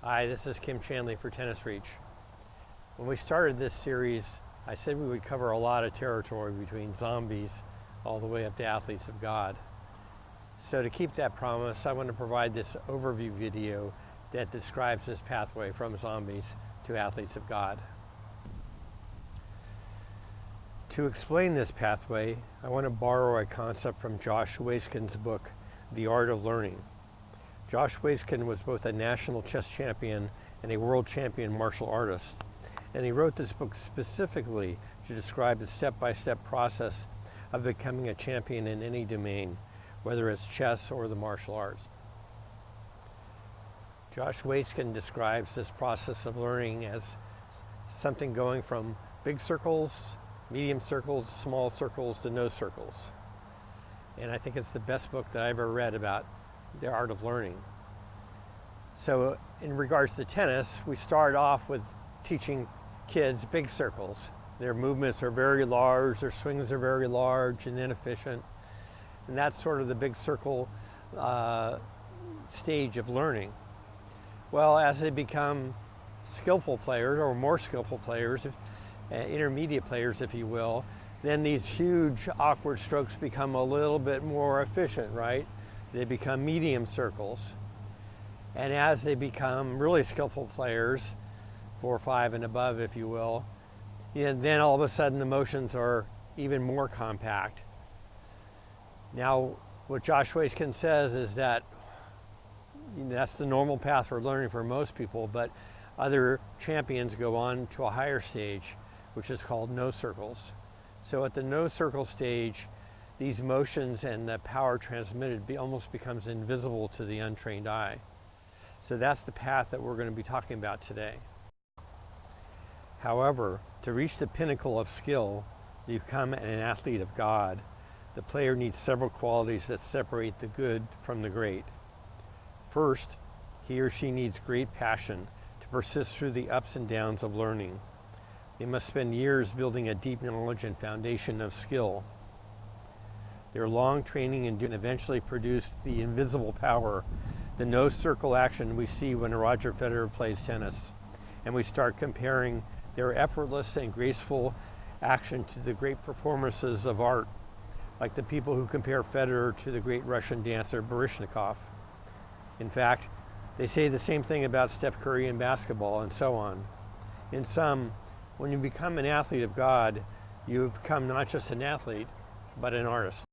Hi, this is Kim Chanley for Tennis Reach. When we started this series, I said we would cover a lot of territory between zombies all the way up to athletes of God. So to keep that promise, I want to provide this overview video that describes this pathway from zombies to athletes of God. To explain this pathway, I want to borrow a concept from Josh Waiskin's book, The Art of Learning. Josh Waiskin was both a national chess champion and a world champion martial artist. And he wrote this book specifically to describe the step-by-step process of becoming a champion in any domain, whether it's chess or the martial arts. Josh Waiskin describes this process of learning as something going from big circles, medium circles, small circles to no circles. And I think it's the best book that I've ever read about the art of learning. So in regards to tennis, we start off with teaching kids big circles. Their movements are very large, their swings are very large and inefficient. And that's sort of the big circle stage of learning. Well, as they become skillful players, or more skillful players, intermediate players if you will, then these huge awkward strokes become a little bit more efficient, right? They become medium circles. And as they become really skillful players, 4 or 5 and above if you will, and then all of a sudden the motions are even more compact. Now what Josh Waiskin says is that that's the normal path for learning for most people, but other champions go on to a higher stage, which is called no circles. So at the no circle stage, these motions and the power transmitted almost becomes invisible to the untrained eye. So that's the path that we're going to be talking about today. However, to reach the pinnacle of skill, to become an athlete of God, the player needs several qualities that separate the good from the great. First, he or she needs great passion to persist through the ups and downs of learning. They must spend years building a deep knowledge and foundation of skill. Their long training and eventually produce the invisible power, the no circle action we see when Roger Federer plays tennis. And we start comparing their effortless and graceful action to the great performances of art, like the people who compare Federer to the great Russian dancer Baryshnikov. In fact, they say the same thing about Steph Curry in basketball and so on. In sum, when you become an athlete of God, you become not just an athlete, but an artist.